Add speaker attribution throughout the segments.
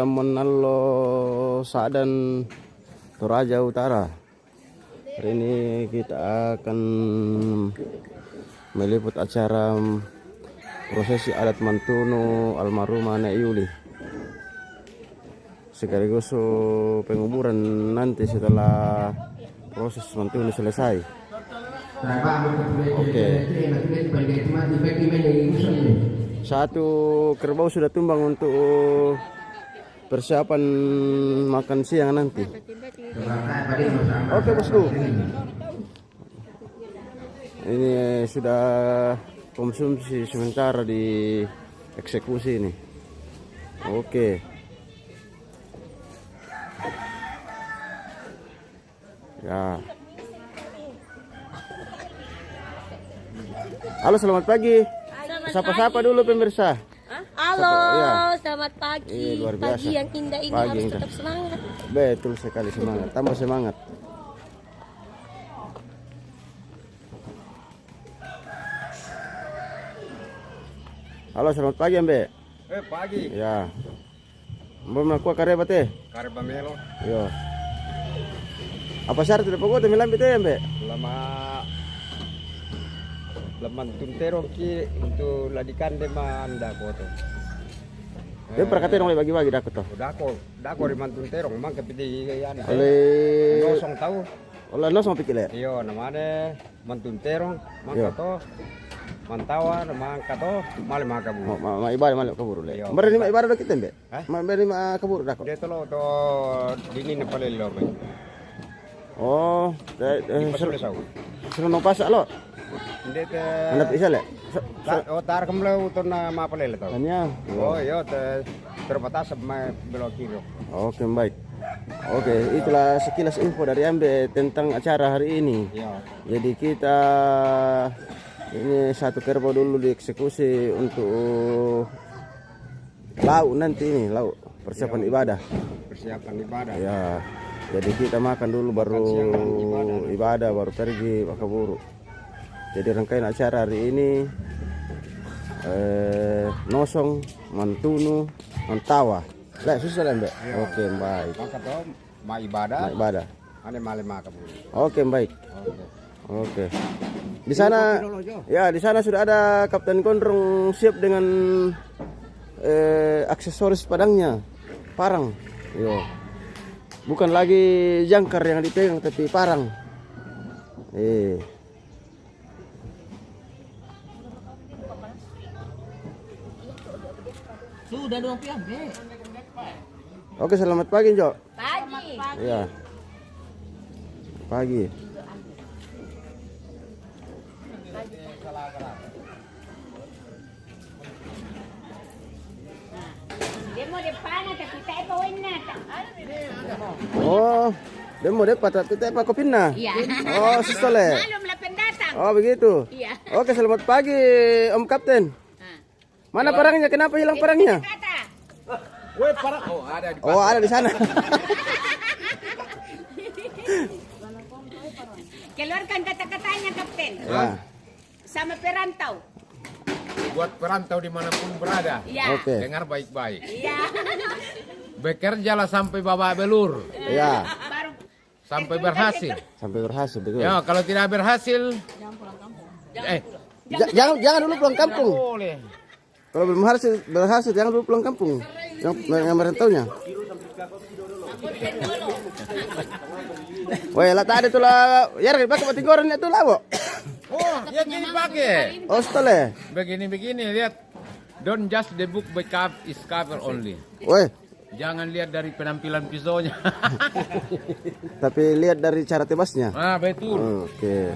Speaker 1: Manalo Sadan Toraja Utara. Hari ini kita akan meliput acara prosesi adat Mantuno almarhumah Nek Yuli, sekaligus penguburan nanti setelah proses Mantuno selesai. Oke. Satu kerbau sudah tumbang untuk persiapan makan siang nanti. Oke bosku, ini sudah konsumsi sementara di eksekusi ini. Oke. Ya. Halo, selamat pagi. Sapa-sapa dulu pemirsa.
Speaker 2: Halo,
Speaker 1: ya.
Speaker 2: Selamat pagi.
Speaker 1: Luar biasa.
Speaker 2: Pagi yang indah ini
Speaker 1: Pagi
Speaker 2: harus
Speaker 1: yang
Speaker 2: tetap semangat.
Speaker 1: Betul sekali, semangat. Tambah semangat. Halo, selamat pagi, Ambe.
Speaker 3: Pagi.
Speaker 1: Ya. Belum aku karya bate.
Speaker 3: Karya pamelo.
Speaker 1: Yo. Apa syarat tidak pokok temilan bete, Ambe?
Speaker 3: Laman tuntero ki untuk ladikan de manda ko to.
Speaker 1: Dia perkataan oleh bagi-bagi dah to.
Speaker 3: Dako riman tuntero mang kapiti yan.
Speaker 1: Oleh
Speaker 3: Nosong tahu.
Speaker 1: oleh no sama pikir.
Speaker 3: Iyo namane mantuntero mang
Speaker 1: Iyo.
Speaker 3: kato. Mantawa mang kato male makabu.
Speaker 1: Ma ibadah malik kabur le.
Speaker 3: Iyo.
Speaker 1: Mari ma ibadah dah kita, Ambe.
Speaker 3: Hah?
Speaker 1: Mari ma kabur dah.
Speaker 3: Dia tolo to dini na palelo ba.
Speaker 1: Oh,
Speaker 3: Pasul saw.
Speaker 1: suruh no pasak lo.
Speaker 3: Hindi te
Speaker 1: Anda bisa le.
Speaker 3: o tar kamla uton na mapalelo to.
Speaker 1: Hanya.
Speaker 3: Oh iyo te terbatas ma belokiro.
Speaker 1: Oke, baik. Oke, itulah sekilas info dari Ambe tentang acara hari ini.
Speaker 3: Iyo.
Speaker 1: Jadi kita ini satu kerbau dulu dieksekusi untuk lauk nanti ini, lauk persiapan ibadah.
Speaker 3: Persiapan ibadah.
Speaker 1: Ya, jadi kita makan dulu baru
Speaker 3: siang dan
Speaker 1: ibadah, baru pergi makaburu. Jadi rangkaian acara hari ini nosong, mantuno, mantawa. Lah susah lah, Mbak.
Speaker 3: Iya.
Speaker 1: Oke, baik.
Speaker 3: Maka to ma ibadah
Speaker 1: Nah, ibadah.
Speaker 3: ane male maka bu.
Speaker 1: Oke, baik.
Speaker 3: Oke.
Speaker 1: Oke. Di sana ya, di sana sudah ada Kapten Gondrong siap dengan aksesoris padangnya. Parang. Yo. Bukan lagi jangkar yang dipegang tapi parang.
Speaker 2: Sudah 20 Be.
Speaker 1: Oke, selamat pagi, Jo.
Speaker 2: Pagi.
Speaker 1: Ya. Pagi.
Speaker 2: Demo depan tapi tak bawa nata.
Speaker 1: Oh, demo dapat tapi apa kopina?
Speaker 2: Iya.
Speaker 1: Oh, sistole.
Speaker 2: Malum lah pendatang.
Speaker 1: Oh, begitu.
Speaker 2: Iya.
Speaker 1: Oke, selamat pagi, Om Kapten. Mana parangnya? Kenapa hilang parangnya?
Speaker 2: Kata.
Speaker 3: Woi parang oh ada di
Speaker 1: Oh, ada di sana.
Speaker 2: Keluarkan kata-katanya Kapten.
Speaker 1: Ya.
Speaker 2: Sama perantau.
Speaker 3: buat perantau dimanapun berada.
Speaker 2: Iya.
Speaker 1: Oke.
Speaker 3: Dengar baik-baik.
Speaker 2: Iya.
Speaker 3: Bekerjalah sampai babak belur,
Speaker 1: Ya,
Speaker 2: Baru
Speaker 3: sampai berhasil.
Speaker 1: sampai berhasil betul.
Speaker 3: Ya kalau tidak berhasil,
Speaker 1: Jangan dulu pulang kampung.
Speaker 3: boleh.
Speaker 1: Kalau belum berhasil jangan dulu pulang kampung. Yang merantaunya. Woi, lah tadi tuh lah, ya pakai batu goreng itu lah, Bo.
Speaker 3: Oh, ya gini pakai.
Speaker 1: Oh, stole.
Speaker 3: Begini lihat. Don't just the book by is cover only.
Speaker 1: Woi,
Speaker 3: Jangan lihat dari penampilan pisaunya.
Speaker 1: tapi lihat dari cara tebasnya.
Speaker 3: Ah betul.
Speaker 1: Oke.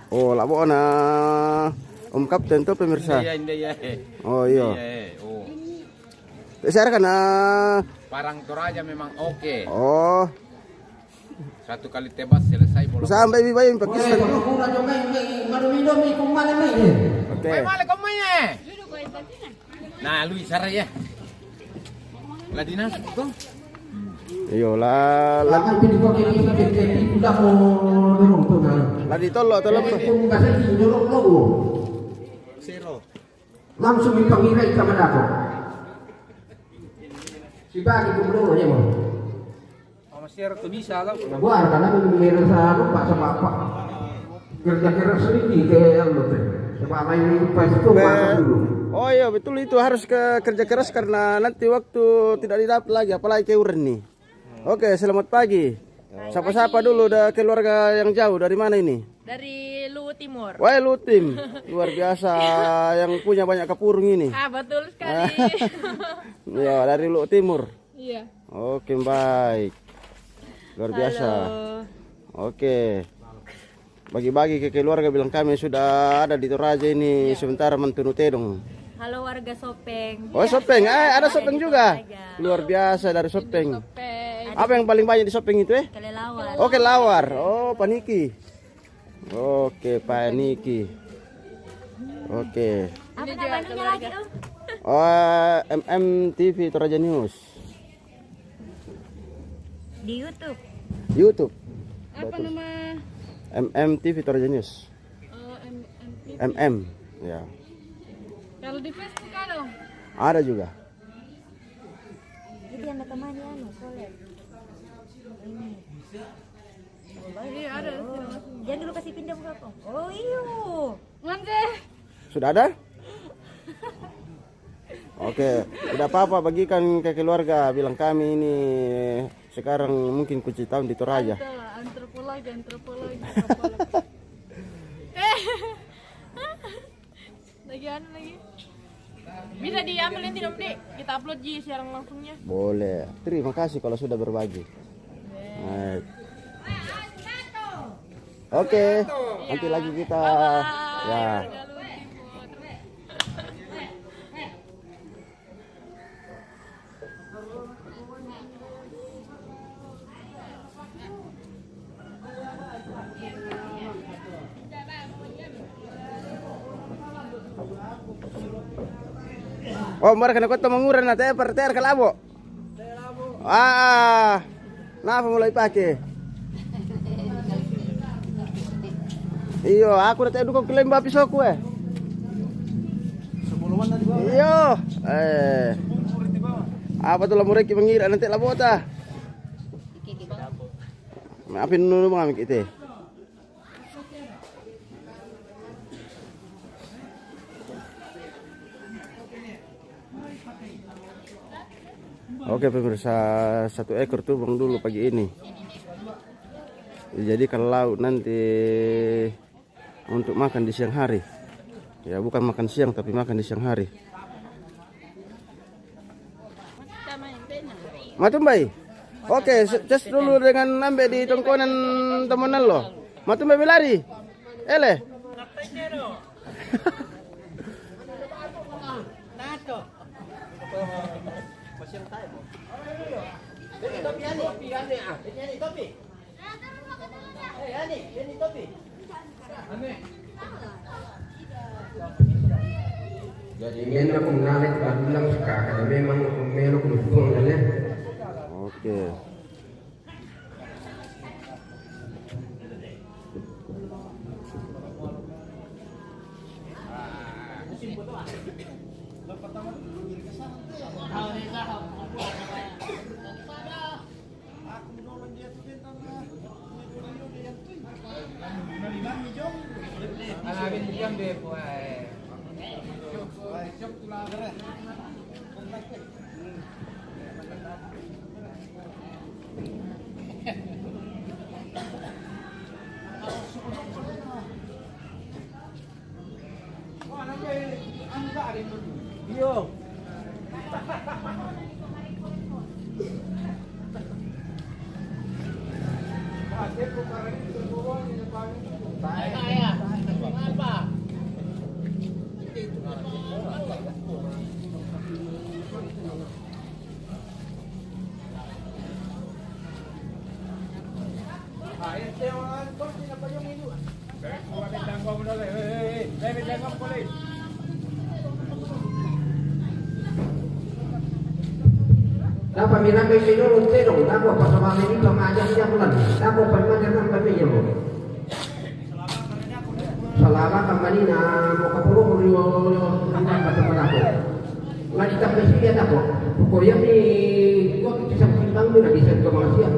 Speaker 1: Oh, lah Bo na Om Kapten tuh pemirsa.
Speaker 3: Iya.
Speaker 1: Oh, iya.
Speaker 3: Oh.
Speaker 1: Saya kan
Speaker 3: Parang Toraja memang oke.
Speaker 1: oh,
Speaker 3: Satu kali tebas selesai bola.
Speaker 1: sampai bibayin Pakistan. Oke.
Speaker 3: Male komanya. Nah, lu isara ya. Ladina, tuh.
Speaker 1: Iyo lah, lagi tolong
Speaker 4: langsung dipanggil kepada aku. Si bagi kumlo nya mo.
Speaker 5: Masih tuh bisa lah.
Speaker 4: Gua karena meron sa lupa sa bapak. Kerja keras sedikit kayak lo teh. Sebab main pas itu masa dulu.
Speaker 1: Oh iya betul itu harus ke kerja keras karena nanti waktu tidak didapat lagi apalagi keuren nih. Oke, selamat pagi. Sapa-sapa dulu udah keluarga yang jauh dari mana ini?
Speaker 6: Dari Luwu Timur.
Speaker 1: Wah, lu tim luar biasa yang punya banyak kapurung ini.
Speaker 6: Ah, betul sekali.
Speaker 1: Ya, dari Luwu Timur.
Speaker 6: Iya.
Speaker 1: Oke, baik. Luar biasa. Oke. Bagi-bagi ke keluarga bilang kami sudah ada di Toraja ini sementara mentunu tedong.
Speaker 6: Halo warga Sopeng.
Speaker 1: Oh, Sopeng. Ada Sopeng juga.
Speaker 6: Toraja.
Speaker 1: Luar biasa dari Sopeng.
Speaker 6: Sopeng.
Speaker 1: Apa yang paling banyak di Sopeng itu
Speaker 6: Kelelawar.
Speaker 1: Oke, lawar. Oh, paniki. Oke, paniki. Oke.
Speaker 6: Apa namanya lagi, Om?
Speaker 1: Oh, MMTV Toraja News.
Speaker 6: Di YouTube.
Speaker 1: YouTube.
Speaker 6: Apa nama?
Speaker 1: MMTV Toraja News. MM. Ya.
Speaker 6: Kalau di Facebook ada, Om?
Speaker 1: Ada juga.
Speaker 6: Jadi yang temani anu, Soleh. Ini. Iya ada. Jangan dulu kasih pinjam ke Om. Oh iyo. Mande.
Speaker 1: Sudah ada? Oke, tidak apa-apa bagikan ke keluarga. Bilang kami ini sekarang mungkin kunci tahun di Toraja.
Speaker 6: Antropologi. Lagi. Bisa diambil nanti Om Dik. Kita upload Ji siaran langsungnya.
Speaker 1: Boleh. Terima kasih kalau sudah berbagi. Baik. Oke, nanti lagi kita ya. Oh, mereka nak kota menguran na ter kalabo. Napa mulai pakai? Iyo, aku udah dukung klaim bapi soku Iyo, apa tuh lamurek mengira nanti labota. Maafin dulu mengamik itu. Oke pemirsa, 1 ekor tuh bang dulu pagi ini. Jadi kalau nanti untuk makan di siang hari, ya bukan makan siang tapi makan di siang hari. Matumbai. Oke, tes dulu dengan nambe di tongkonan temenan lo. Matumbai belari. Ele.
Speaker 4: Jadi ini aku mengalir bilang sekarang memang meron kudung ya.
Speaker 1: Oke.
Speaker 4: Dapat minamay sinulong tenong, dapat pasama ini pengajak siya bulan, dapat permanyakan kami niyo. Salamat ang manina, makapulong niyo ang katapan ako. Ngadita presiden ako, kuya ni tidak bisa ke Malaysia.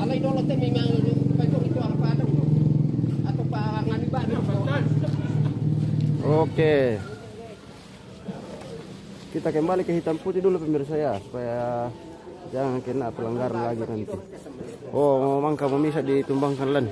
Speaker 1: Alay dolo te memang itu apa ada atau Pak Ngani Bani. Oke. Kita kembali ke hitam putih dulu pemirsa ya, supaya jangan kena pelanggaran lagi nanti. Oh, mangka bisa ditumbangkan len.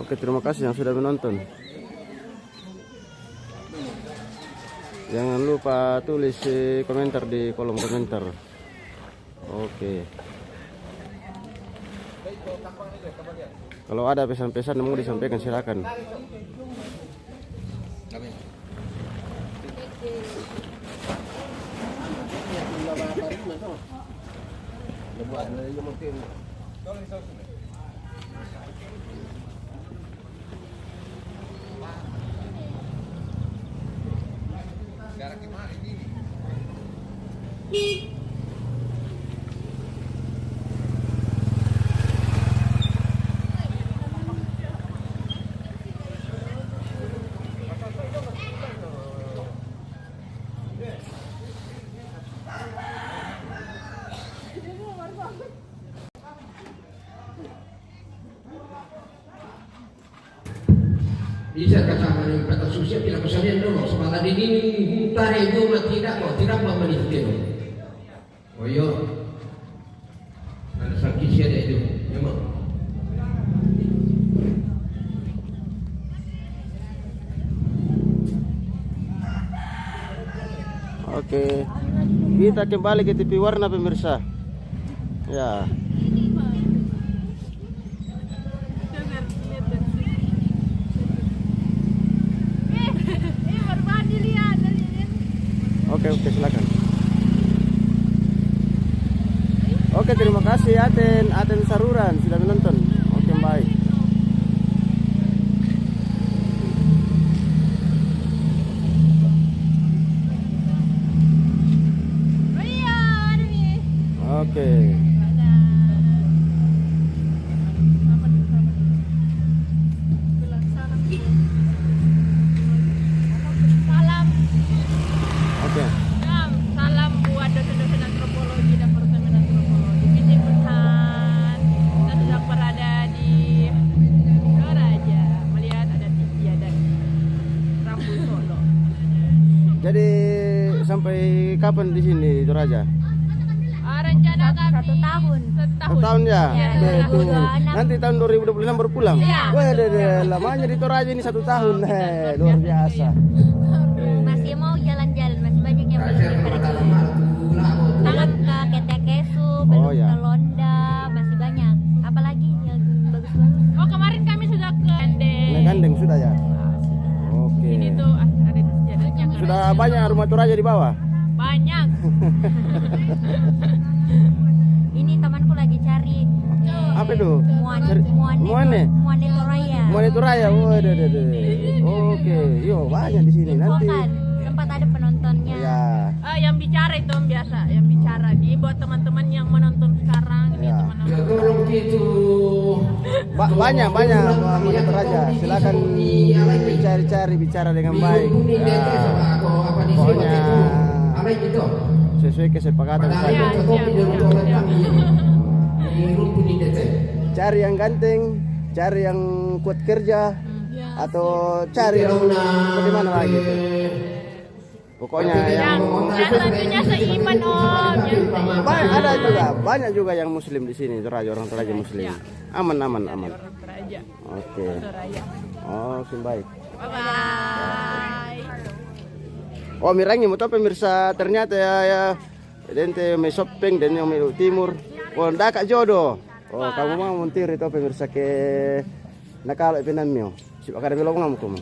Speaker 1: Oke, terima kasih yang sudah menonton. Jangan lupa tulis komentar di kolom komentar. Oke. Kalau ada pesan-pesan yang mau disampaikan silakan.
Speaker 4: Bisa kata yang kata sosial tidak kesalahan dulu. Semalah di ini tarik itu tidak memenitkan. Oh iya, ada sakit siapa itu? Memang.
Speaker 1: Oke, kita kembali ke TV Warna pemirsa. Ya. Oke, silakan. Oke, terima kasih Aten Saruran sudah menonton. Oke, baik. Oke.
Speaker 6: Salam buat dosen-dosen antropologi Departemen Antropologi Pitik Benhan. Kita sedang berada di Toraja melihat ada Titia dan Rambu Solo.
Speaker 1: Jadi sampai kapan di sini Toraja?
Speaker 6: Rencana kami 1 tahun.
Speaker 1: Satu tahun ya?
Speaker 6: Ya,
Speaker 1: Betul. Nanti tahun 2026 baru pulang?
Speaker 6: Iya.
Speaker 1: Wah, lamanya di Toraja ini 1 tahun. Luar biasa.
Speaker 6: Masih mau jalan-jalan, masih banyak yang belum dipergi. Tangan ke Ketekesu, belum
Speaker 1: ya.
Speaker 6: ke Londa, masih banyak. Apalagi yang bagus-bagus. Oh, kemarin kami sudah ke Gandeng.
Speaker 1: Naik Gandeng sudah ya? Oke.
Speaker 6: Ini tuh ada di sejarahnya.
Speaker 1: Sudah banyak rumah Toraja di bawah?
Speaker 6: Banyak. Ini temanku lagi cari
Speaker 1: Apa itu?
Speaker 6: Muane Toraya.
Speaker 1: Muane Toraya. Oke, yo banyak di sini nanti.
Speaker 6: Infokan, tempat ada penontonnya.
Speaker 1: Ya.
Speaker 6: Yang bicara itu om biasa, yang bicara. Jadi buat teman-teman yang menonton sekarang, ini
Speaker 1: Ya.
Speaker 6: teman-teman.
Speaker 4: Tolong gitu.
Speaker 1: Banyak Muane Toraja. Silakan cari-cari bicara dengan baik. Ya. Pokoknya sesuai kesepakatan saja. Cari yang ganteng, cari yang kuat kerja, atau cari yang bagaimana lagi itu. Pokoknya yang
Speaker 6: tentunya seiman om.
Speaker 1: banyak juga yang muslim di sini, Toraja, orang Toraja muslim. Aman.
Speaker 6: Toraja.
Speaker 1: Oke.
Speaker 6: Toraya.
Speaker 1: Oh, baik.
Speaker 6: Bye bye.
Speaker 1: Oh, mirangi mo to pemirsa, ternyata ya dente may shopping dan yang may timur. Oh, daka jodoh. Oh, kamu mau muntir itu pemirsa ke nakalo pinamyo. Si bakar bilong ngam ko mo.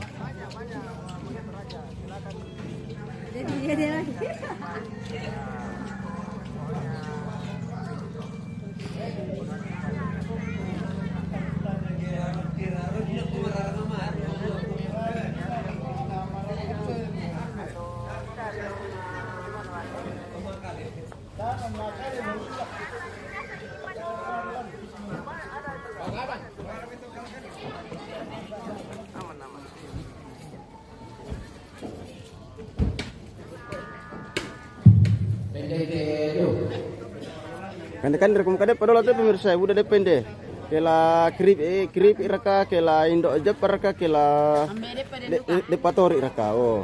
Speaker 1: Kan rekom kade padahal tu pemirsa udah depende. Kela krip iraka, kela indo ajap iraka, kela depatori iraka. Oh.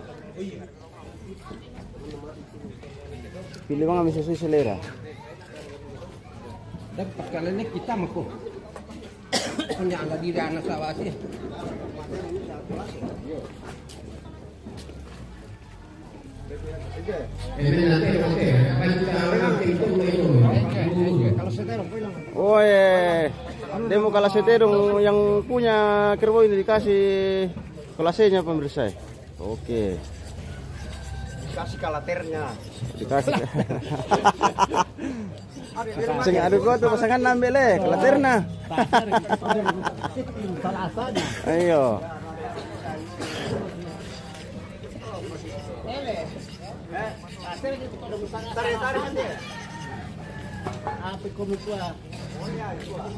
Speaker 1: Pilih bang ambil sesuai selera.
Speaker 4: Dapat kalian kita mako. Punya ada diri anak sawasi.
Speaker 1: Oh demo kalau setero yang punya kerbau ini dikasih kelasnya pemirsa. Oke.
Speaker 3: Kasih kalaternya.
Speaker 1: Dikasih. Sing aduh gua tuh pasangan nambel kalaterna. Ayo.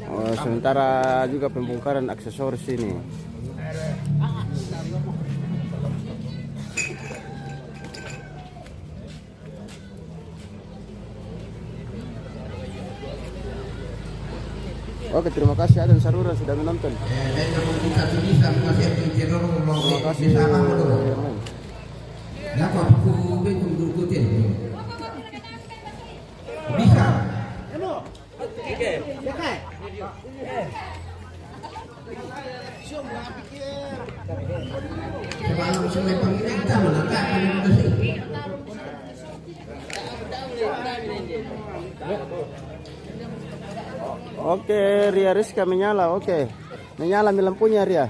Speaker 1: Oh, sementara juga pembongkaran aksesoris ini. Oke, terima kasih Adan Sarura sudah menonton. Terima kasih.
Speaker 4: Bisa.
Speaker 1: Oke, Ria Rizka menyala. Oke, menyala lampunya Ria.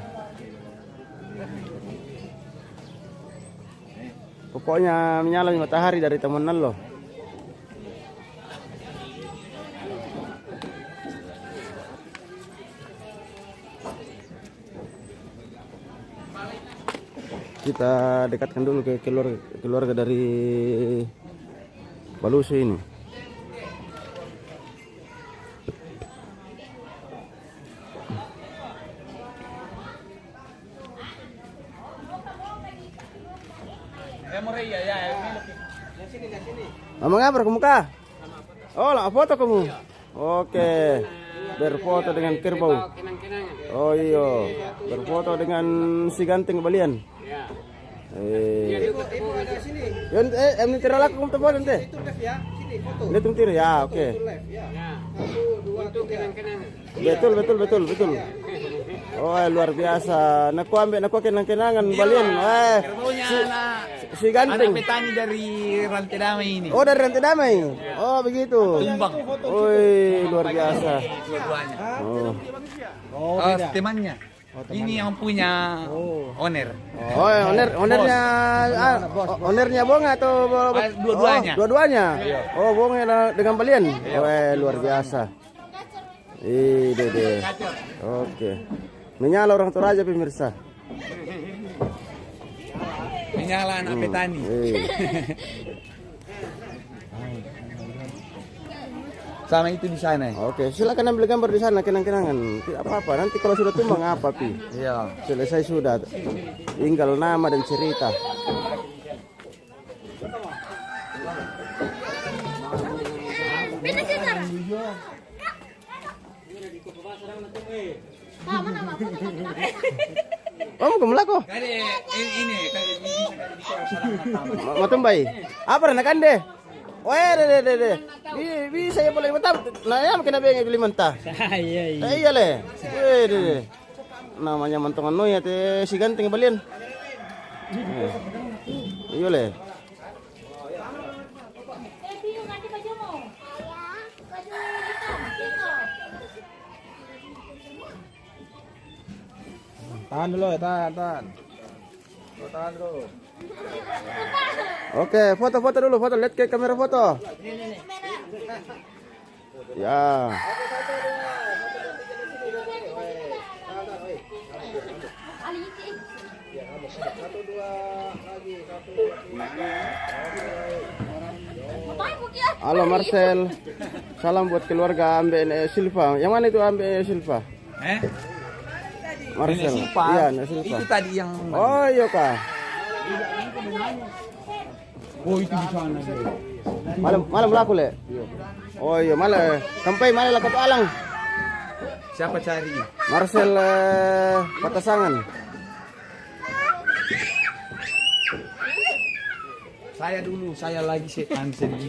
Speaker 1: Pokoknya menyala matahari dari teman lo. Kita dekatkan dulu ke keluarga dari Balusi ini. Mama ngapa ke muka? Oh, lah foto kamu. Oke. Berfoto dengan kerbau. Oh iya, berfoto dengan si ganteng balian. Yon ini terlalu kamu tempat nanti. Ini tungtir ya, oke. Betul. Oh, luar biasa. Naku kenang-kenangan balian. Si ganteng.
Speaker 5: Anak petani dari Rantai Damai ini.
Speaker 1: Oh, dari Rantai Damai. Oh, begitu.
Speaker 5: Tumbang.
Speaker 1: Woi, luar biasa.
Speaker 5: Dua-duanya.
Speaker 1: Oh.
Speaker 5: Temannya. Ini yang punya owner.
Speaker 1: Oh, ownernya Bonga atau
Speaker 5: dua-duanya.
Speaker 1: Oh, dua-duanya. Oh, Bonga dengan balian. Wah, luar biasa. Dede. Oke. Menyala orang Toraja pemirsa.
Speaker 5: Menyala anak petani. Sama itu di sana.
Speaker 1: Oke, silakan ambil gambar di sana kenang-kenangan. Tidak apa-apa. Nanti kalau sudah tumbang apa pi?
Speaker 5: Iya.
Speaker 1: Selesai sudah. Tinggal nama dan cerita. Oh, mau kemulako?
Speaker 5: Ini
Speaker 1: Matumbay. Apa nak ande? Weh, deh. Bisa ya boleh betam. Nah, ya makin nabi yang beli mentah. Iya le. Deh. Namanya mantongan no ya teh si ganteng balian. Iya le.
Speaker 3: Tahan dulu ya, tahan. Tahan dulu.
Speaker 1: Oke, foto dulu, lihat ke kamera foto. Ya. Halo Marcel, salam buat keluarga Ambe Silva. Yang mana itu Ambe Silva? Marcel.
Speaker 5: Silva.
Speaker 1: Iya, Silva.
Speaker 5: Itu tadi yang
Speaker 1: Oh iya kak.
Speaker 5: oh itu di sana.
Speaker 1: Malam laku le. Oh iya malam. Sampai malam laku alang.
Speaker 5: Siapa cari?
Speaker 1: Marcel Patasangan.
Speaker 5: Saya dulu, saya lagi setan sendiri.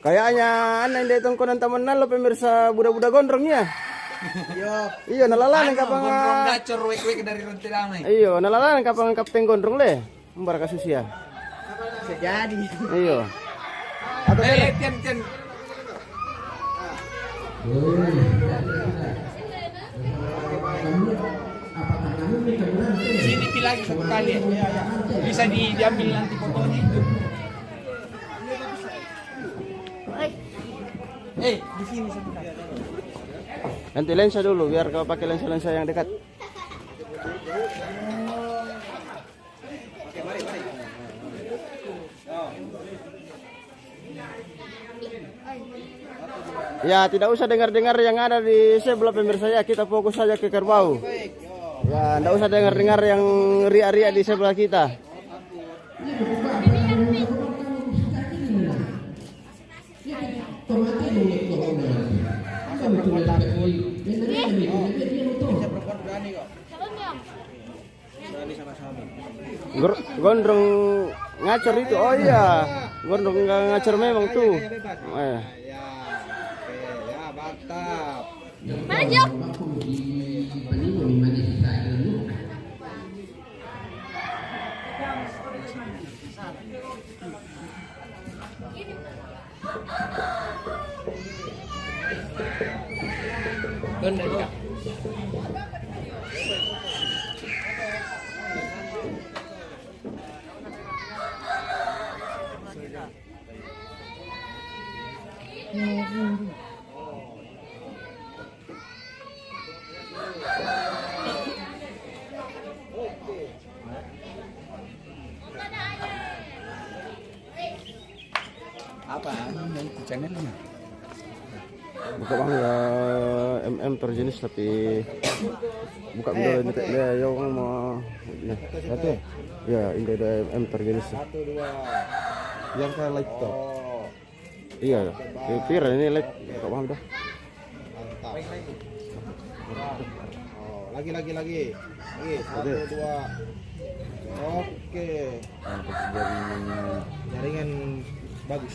Speaker 1: Kayaknya aneh deh tongkonan temen lo pemirsa budak-budak gondrongnya. Iya nalalan kapang.
Speaker 5: Gondrong gacor wek dari Ronte Damai.
Speaker 1: Iya nalalan kapang kapten gondrong le. Embar kasus ya.
Speaker 3: Sejadi.
Speaker 1: Iya. Atau
Speaker 5: Tian. Sini pilih lagi satu kali ya. Bisa diambil nanti fotonya itu. Di sini satu kali.
Speaker 1: ganti lensa dulu biar kau pakai lensa yang dekat. Ya tidak usah dengar-dengar yang ada di sebelah pemirsa ya, kita fokus saja ke kerbau. Ya tidak usah dengar-dengar yang ria-ria di sebelah kita. Gondrong ngacor itu, oh iya, gondrong ngacor memang tuh.
Speaker 3: Mantap.
Speaker 6: Maju.
Speaker 5: Apa? Itu channelnya.
Speaker 1: Buka bang ya MM terjenis tapi buka dulu dia yang mau satu ya ini ada MM terjenis
Speaker 3: 1 2 yang kayak laptop.
Speaker 1: Iya kira ini light buka bang dah
Speaker 3: Lagi 1 2. Oke. Jaringan bagus.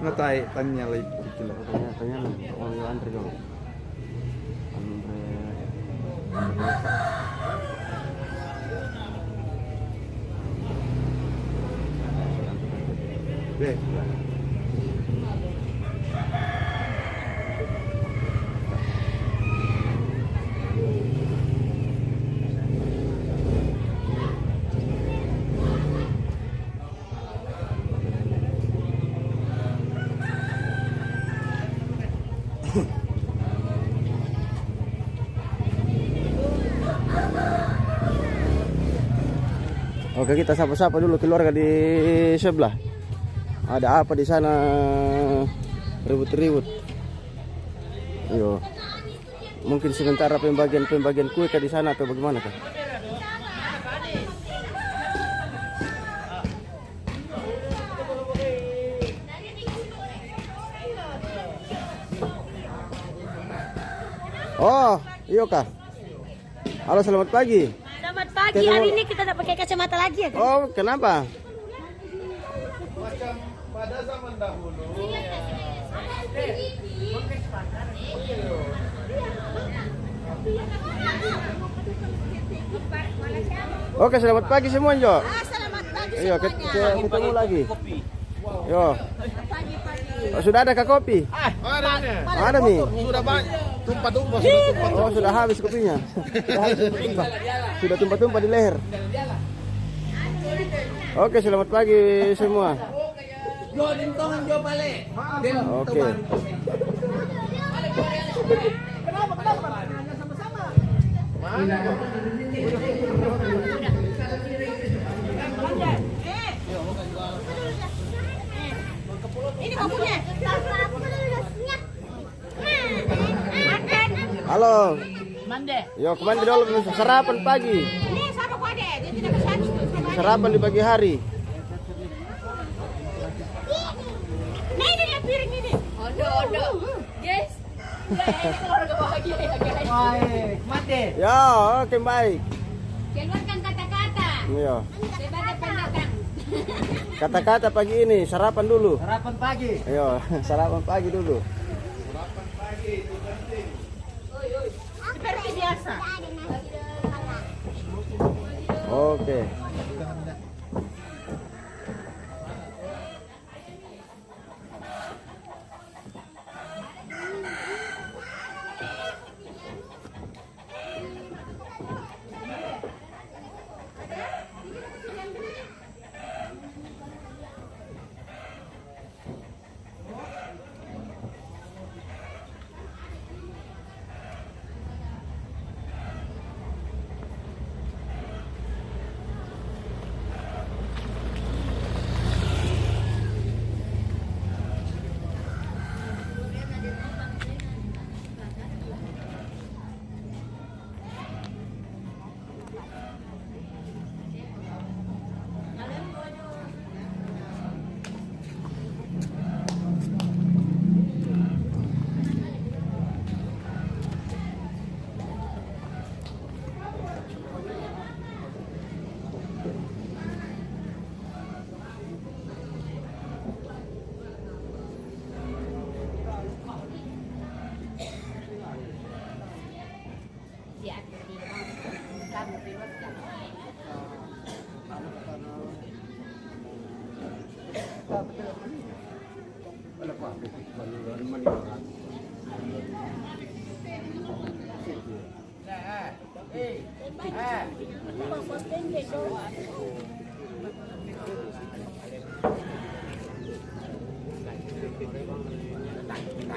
Speaker 5: Ngetai tanya lagi kecil.
Speaker 1: tanya orang yang antri dong Oke, kita sapa-sapa dulu keluarga di sebelah. Ada apa di sana? Ribut-ribut. Yo. Mungkin sementara pembagian kue ke di sana atau bagaimana kah? Oh, iya kah? Halo, selamat pagi.
Speaker 6: Selamat pagi. Hari ini kita tak pakai kacamata lagi ya kan?
Speaker 1: Oh, kenapa?
Speaker 3: Pada zaman dahulu.
Speaker 1: Oke, selamat pagi semua, Jo.
Speaker 6: Selamat pagi
Speaker 1: Iya, ketemu lagi. Yo. Oh, sudah ada kah kopi? Ada nih.
Speaker 7: Sudah banyak. Tumpah-tumpah.
Speaker 1: Oh, sudah habis kopinya. Sudah tumpah-tumpah di leher. Oke, selamat pagi semua. Oke.
Speaker 2: Ini kopinya.
Speaker 1: Halo.
Speaker 6: Mande.
Speaker 1: Yo, kemana dulu sarapan pagi.
Speaker 2: Ini sama kode, dia tidak bisa
Speaker 1: Sarapan di pagi hari.
Speaker 2: Nah, ini dia piring ini.
Speaker 6: Odo. Guys. Ini keluarga bahagia ya guys.
Speaker 1: Ya, oke baik.
Speaker 2: Keluarkan kata-kata
Speaker 1: Iya.
Speaker 2: sebagai pendatang.
Speaker 1: Kata-kata pagi ini sarapan dulu.
Speaker 3: Sarapan pagi.
Speaker 1: Ayo, sarapan pagi dulu.
Speaker 2: Seperti biasa.
Speaker 1: Oke.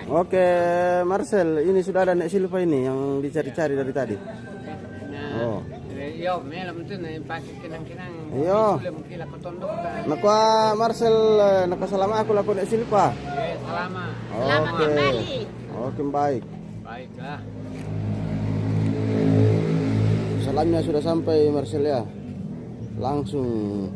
Speaker 1: Oke, Marcel, ini sudah ada Nek Silva ini yang dicari-cari dari tadi. Oh.
Speaker 3: Yo, melam tu na pakai kenang-kenang.
Speaker 1: Iyo.
Speaker 3: Sudah mungkin aku tondok dah.
Speaker 1: Nakwa Marcel, nakasalama aku laku Nek Silva.
Speaker 3: Selama.
Speaker 2: Selamat
Speaker 1: Oke.
Speaker 2: kembali.
Speaker 1: Oke, baik.
Speaker 3: Baiklah.
Speaker 1: Salamnya sudah sampai Marcel ya. Langsung.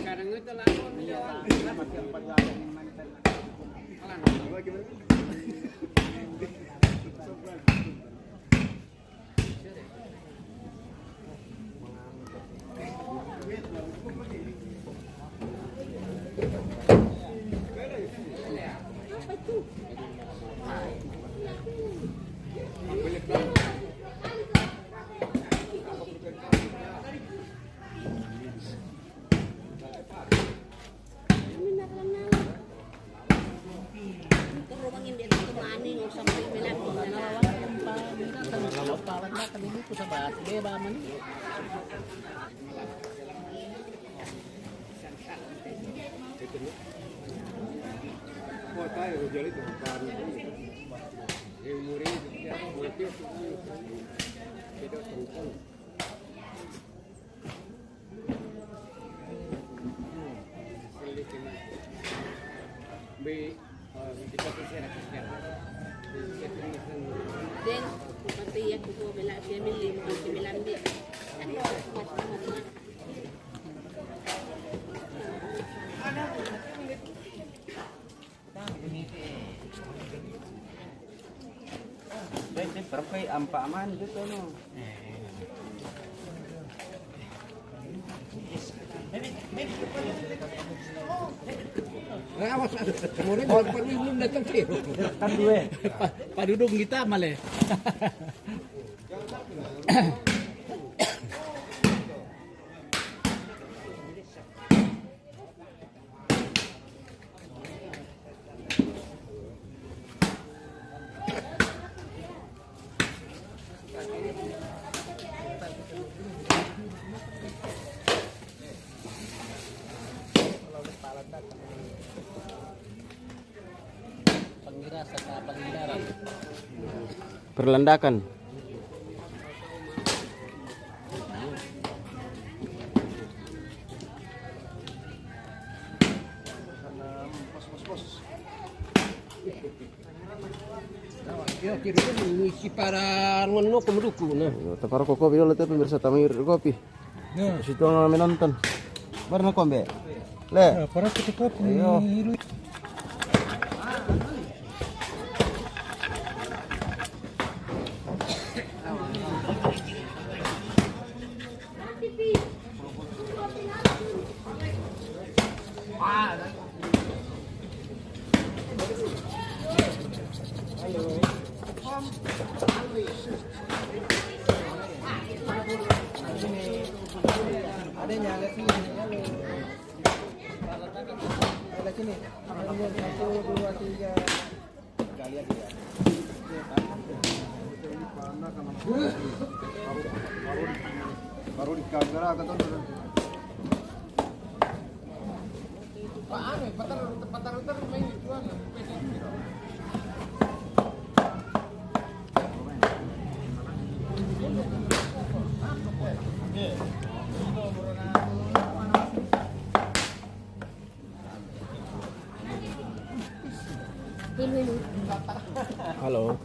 Speaker 3: Kadang itu lah. Oh, tayo, jadi tu.
Speaker 2: Then, pati ako po, bila siya milim, si Milandi. Ano, mas.
Speaker 3: Pero kay ampa aman dito no.
Speaker 4: Awas, kemudian baru belum datang sih.
Speaker 3: Kan duwe.
Speaker 5: Padudong kita male.
Speaker 1: Perlendakan.
Speaker 4: Ya, kira mengisi para ngono kemuduku nah.
Speaker 1: Tapar ko kopi dulu tuh pemirsa Tamir kopi. Di situ kami nonton. Barna kombe. Le.
Speaker 7: Para kita kopi.
Speaker 1: Ayo. Baru di kamera kata halo.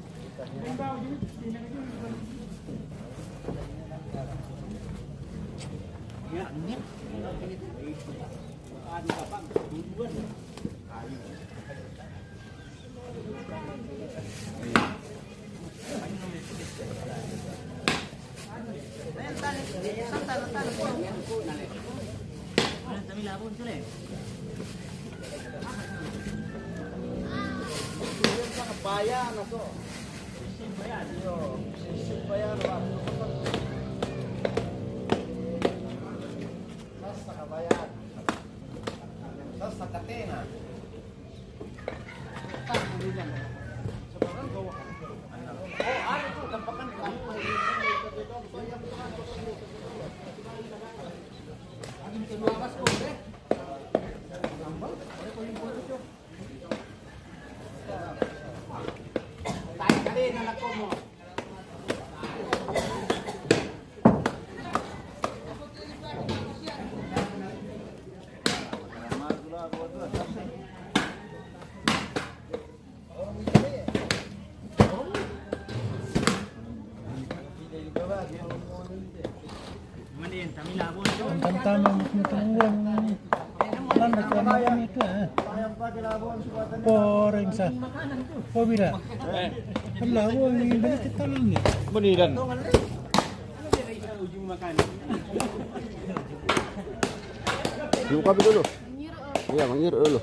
Speaker 7: Tama matutulong lan kami itu poreng sa pobira labon ini balik kita ini
Speaker 3: Beniran.
Speaker 1: Minum kopi dulu. Iya, mengiru dulu.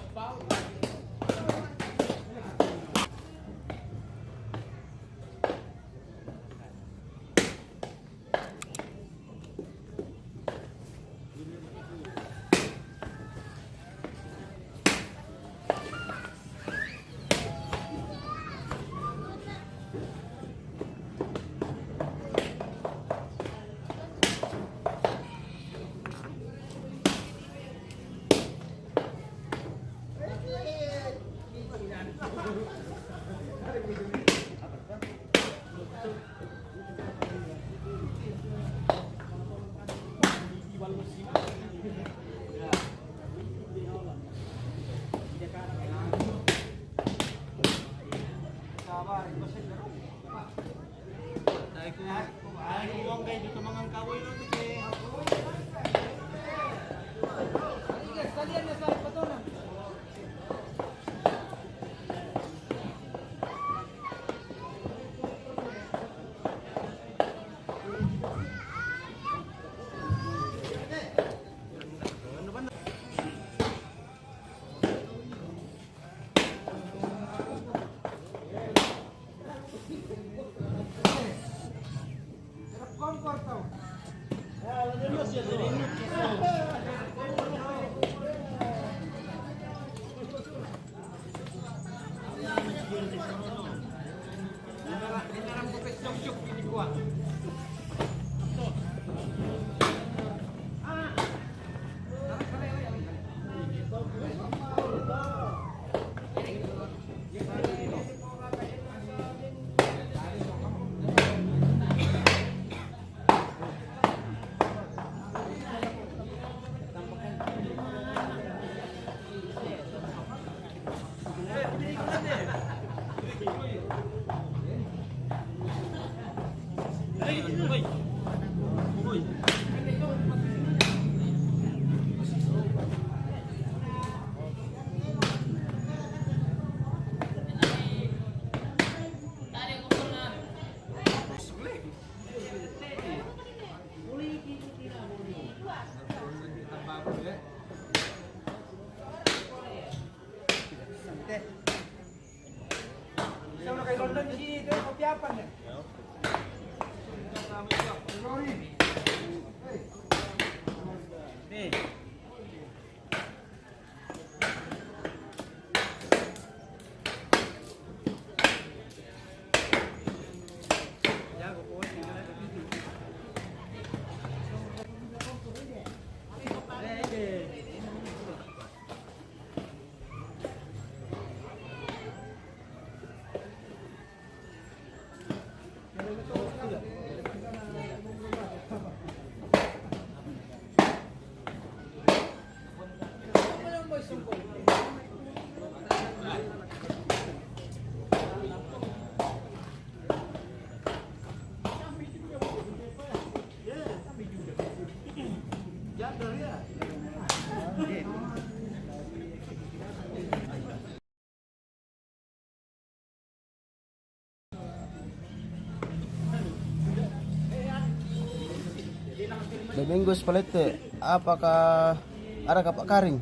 Speaker 1: Domingos Palete, apakah ada Pak Karing?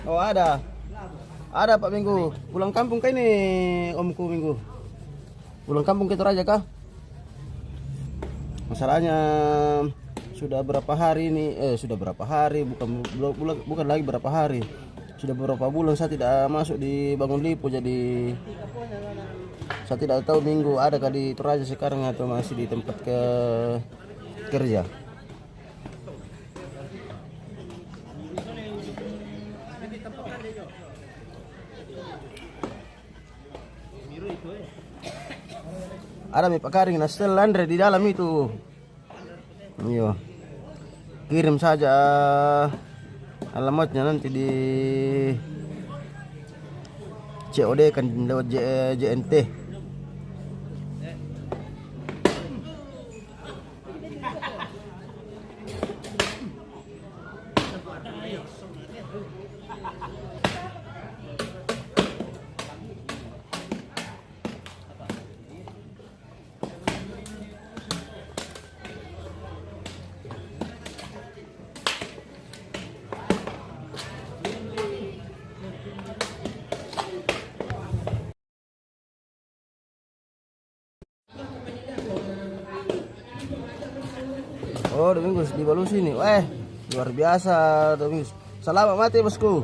Speaker 1: Oh ada. Ada Pak Minggu. Pulang kampung kah ini omku Minggu? Pulang kampung ke Toraja kah? Masalahnya sudah berapa hari ini? Sudah berapa hari? Bukan lagi berapa hari. Sudah beberapa bulan saya tidak masuk di Bangun Lipo, jadi saya tidak tahu Minggu adakah di Toraja sekarang atau masih di tempat kerja. Ada Pak Karing, Nastel Andre di dalam itu. Iya. Kirim saja alamatnya nanti di COD kan lewat JNT. Oh, Domingos di Balusi nih. Luar biasa Domingos. Selamat mati bosku.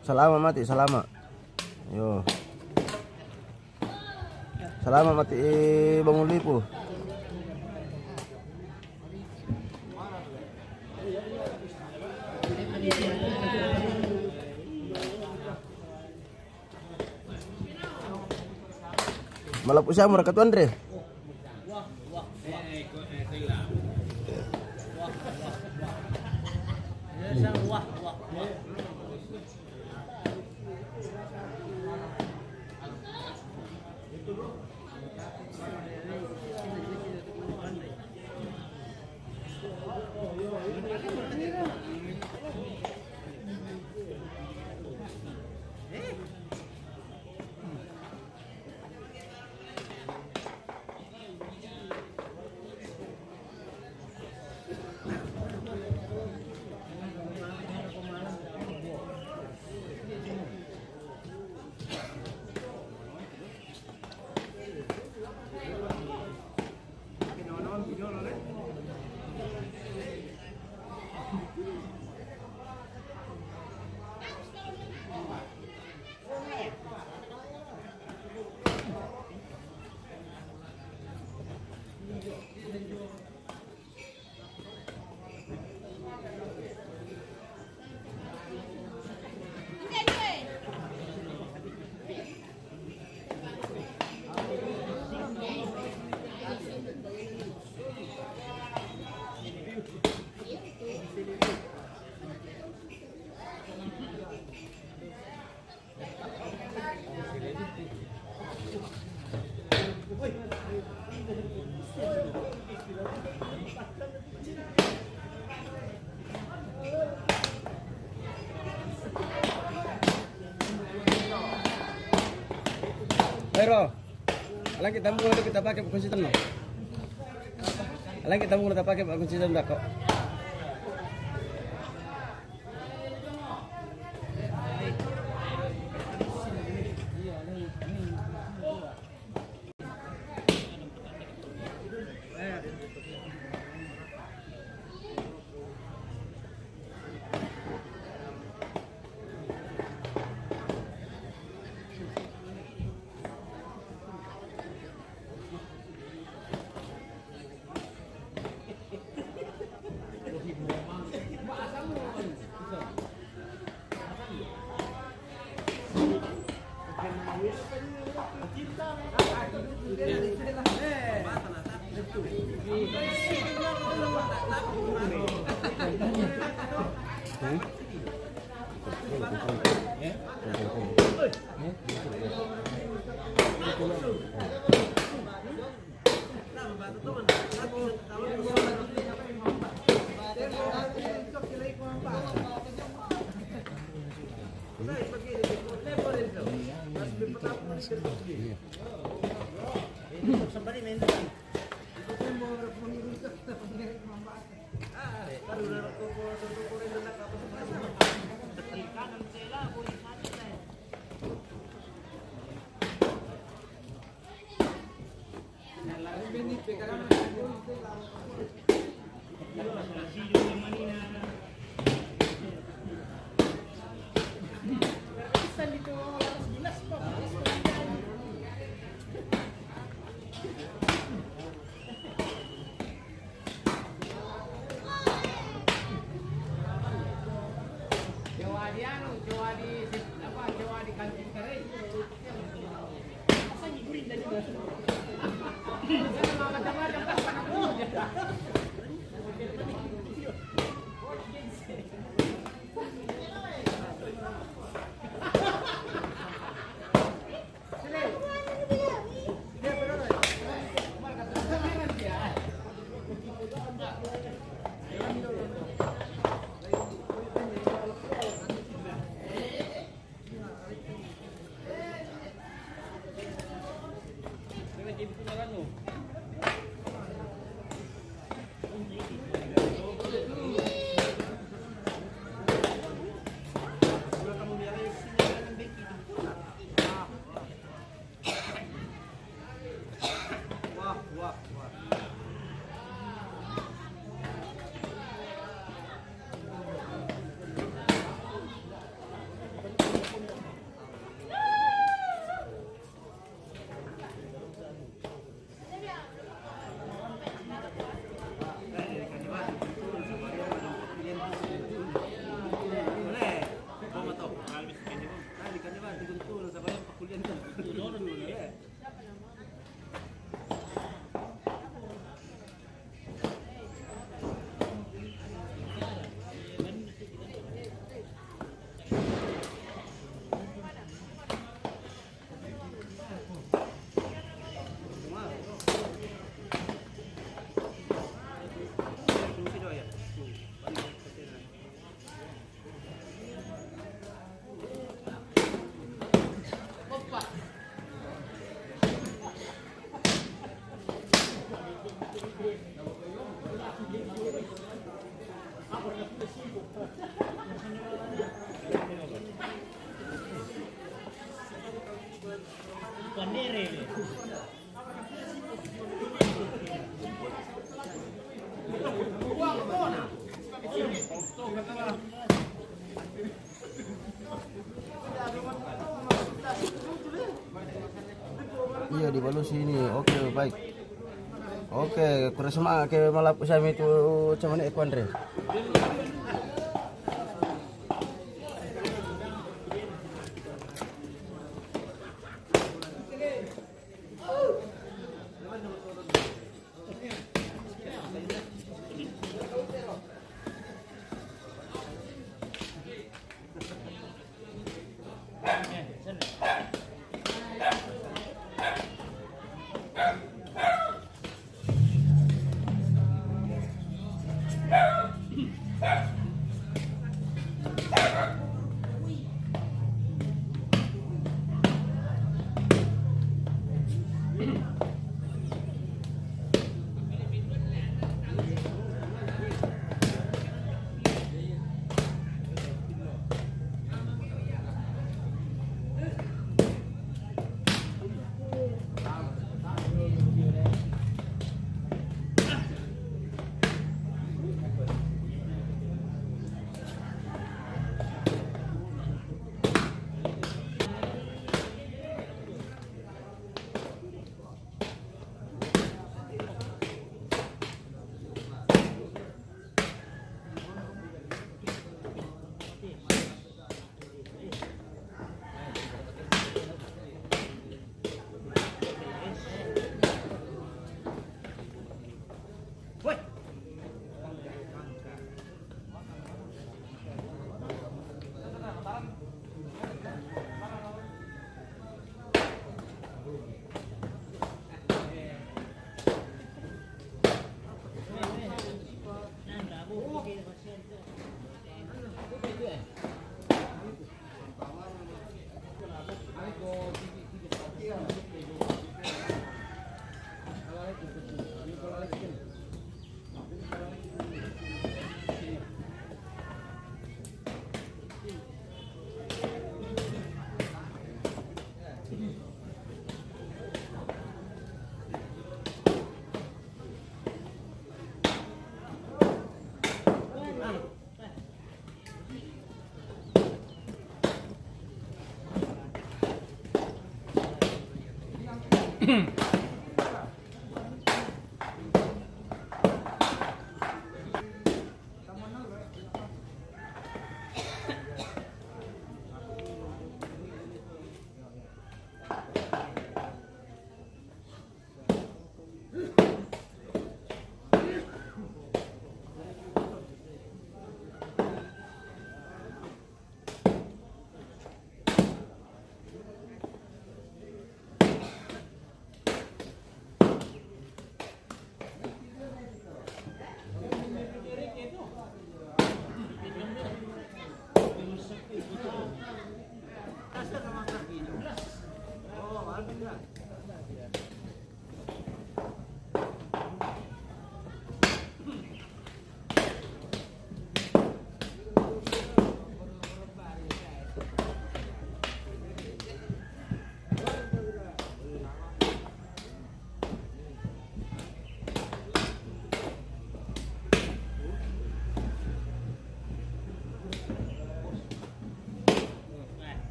Speaker 1: Selamat mati, selamat. Yo. Selamat mati Bangun Lipo. Malah usaha mereka tuh Andre.
Speaker 3: Pero, alang kita mula kita pakai kunci tembak. Alang kita mula kita pakai kunci tembak kok.
Speaker 1: Iya di balus ini. Oke baik. Oke kurang semangat ke malap usami itu cuman Eko Andre.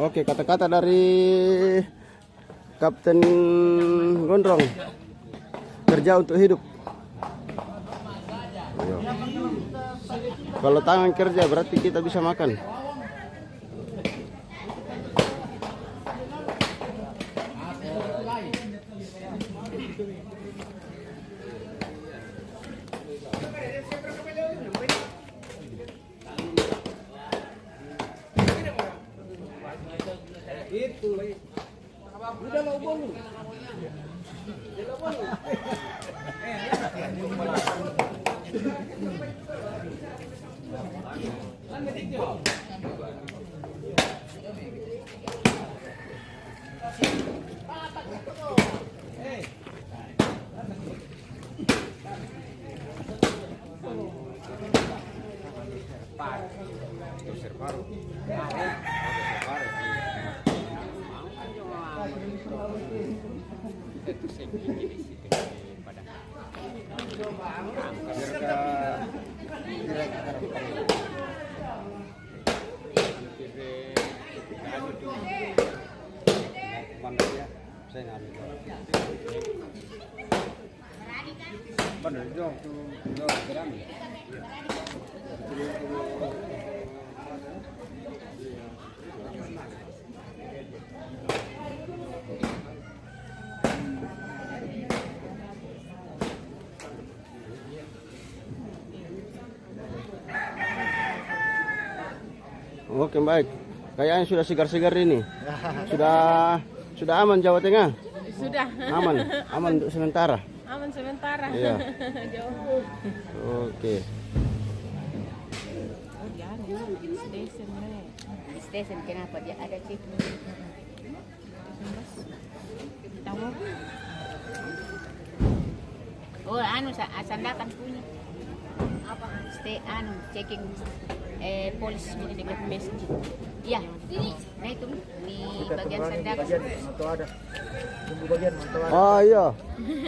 Speaker 1: Oke, kata-kata dari Kapten Gondrong, kerja untuk hidup. Ayo. Kalau tangan kerja berarti kita bisa makan. Oke, baik. Kayaknya sudah segar-segar ini. Sudah aman Jawa Tengah.
Speaker 6: Sudah.
Speaker 1: Aman untuk sementara.
Speaker 6: Aman sementara.
Speaker 1: Iya.
Speaker 6: Jauh.
Speaker 1: Oke.
Speaker 2: Station kenapa dia ada sih? Tahu? Oh, sandakan punya. Apa? Checking polis di dekat masjid. Iya. Nah itu di bagian sandakan.
Speaker 1: Oh iya.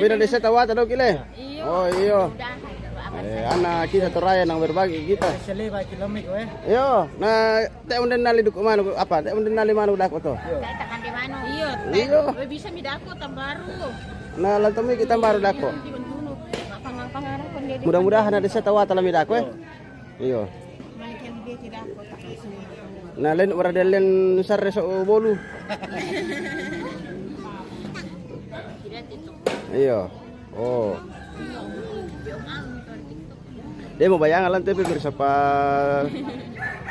Speaker 1: Beda desa Tawat ada kile. Oh iya. Anak kita teraya nang berbagi kita. Iya, nah tak unden nali duk mana apa? Tak unden nali mana udah to.
Speaker 2: Saya tekan di mana?
Speaker 6: Iya, bisa midako tambaru.
Speaker 1: Nah, lantami kita baru dako.
Speaker 6: Pangarapan dia.
Speaker 1: Mudah-mudahan ada desa Tawat ala midako. Iya.
Speaker 6: Malikan dia tidak aku tak semua.
Speaker 1: Nah, lain ora delen sarre so bolu. Iya. Oh. Dia mau bayang alam tapi bersapa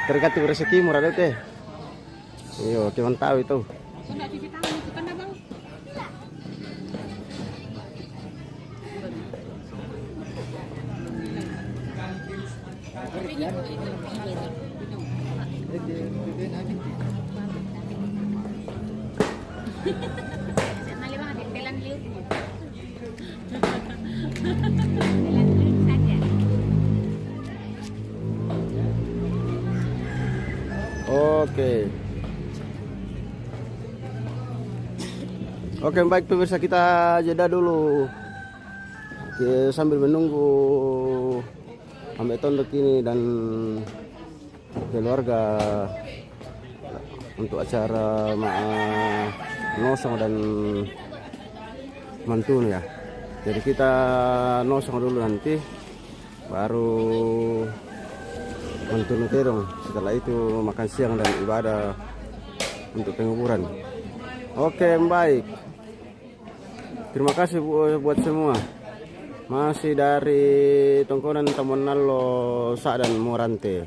Speaker 1: tergantung rezeki murah teh. Iya, kita tahu itu.
Speaker 6: Sudah cuci tangan itu kan Bang.
Speaker 2: Mali banget telan liuk.
Speaker 1: Oke, baik pemirsa, kita jeda dulu. Oke, sambil menunggu Ambek Tondok ini dan keluarga untuk acara nosong dan mantun ya. Jadi kita nosong dulu nanti baru mantun terong. Setelah itu makan siang dan ibadah untuk penguburan. Oke, baik. Terima kasih buat semua. Masih dari Tongkonan Tamonalo Sa dan Morante.